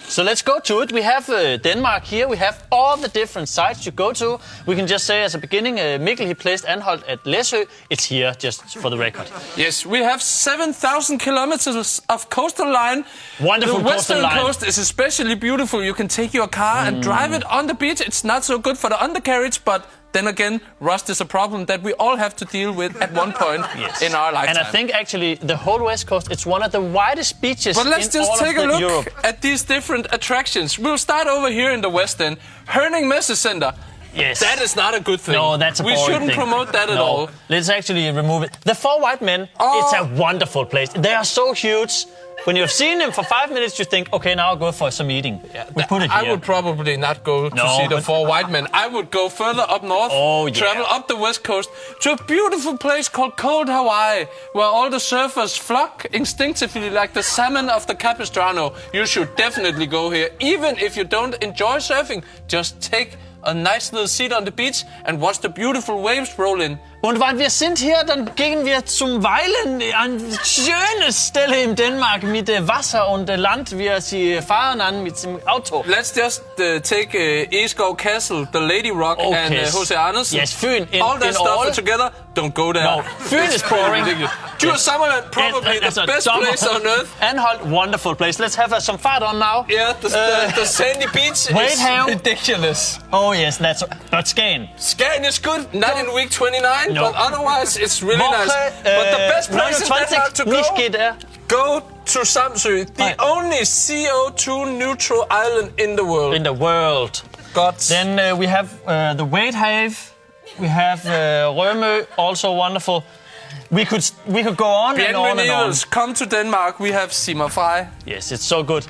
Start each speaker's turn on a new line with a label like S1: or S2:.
S1: So let's go to it. We have Denmark here. We have all the different sites you go to. We can just say as a beginning, Mikkel, he placed Anholt at Læsø. It's here, just for the record.
S2: Yes, we have 7,000 kilometers of coastal line.
S1: Wonderful
S2: The western
S1: coastal line.
S2: coast is especially beautiful. You can take your car and drive it on the beach. It's not so good for the undercarriage, but then again, rust is a problem that we all have to deal with at one point in our lifetime.
S1: And I think actually the whole West Coast, it's one of the widest beaches
S2: But let's
S1: in
S2: just
S1: all
S2: take
S1: of
S2: a look
S1: Europe.
S2: at these different attractions. We'll start over here in the West End. Herning Messe Center.
S1: Yes.
S2: That is not a good thing.
S1: No, that's a boring
S2: We shouldn't
S1: thing.
S2: promote that at all.
S1: Let's actually remove it. The Four White Men, it's a wonderful place. They are so huge. When you've seen them for 5 minutes, you think, okay, now I'll go for some eating.
S2: Yeah,
S1: We put it here.
S2: I would probably not go to see the Four White Men. I would go further up north, travel up the west coast to a beautiful place called Cold Hawaii, where all the surfers flock instinctively like the salmon of the Capistrano. You should definitely go here. Even if you don't enjoy surfing, just take a nice little seat on the beach and watch the beautiful waves roll in.
S1: Und weil wir sind hier, dann gehen wir zum Weilen, ein schönes Stelle in Dänemark mit Wasser und Land. Wir sie fahren an mit dem Auto.
S2: Let's just take Egeskov Castle, the Lady Rock, and H.C. Andersen.
S1: Yes, Fyn.
S2: All that stuff together, don't go there.
S1: No, Fyn is boring.
S2: Djurs Sommerland, probably the best place on earth.
S1: Anholt, wonderful place. Let's have some fart on now.
S2: Yeah, the sandy beach is ridiculous.
S1: Oh yes, but Skagen.
S2: Skagen is good, not in week 29, but otherwise it's really nice. But the best place in Denmark to go to Samsø, the only CO2 neutral island in the world.
S1: In the world. Then we have the Wadehave. We have Rømø, also wonderful. We could go on and on and on.
S2: Come to Denmark. We have Simmer Frey.
S1: Yes, it's so good.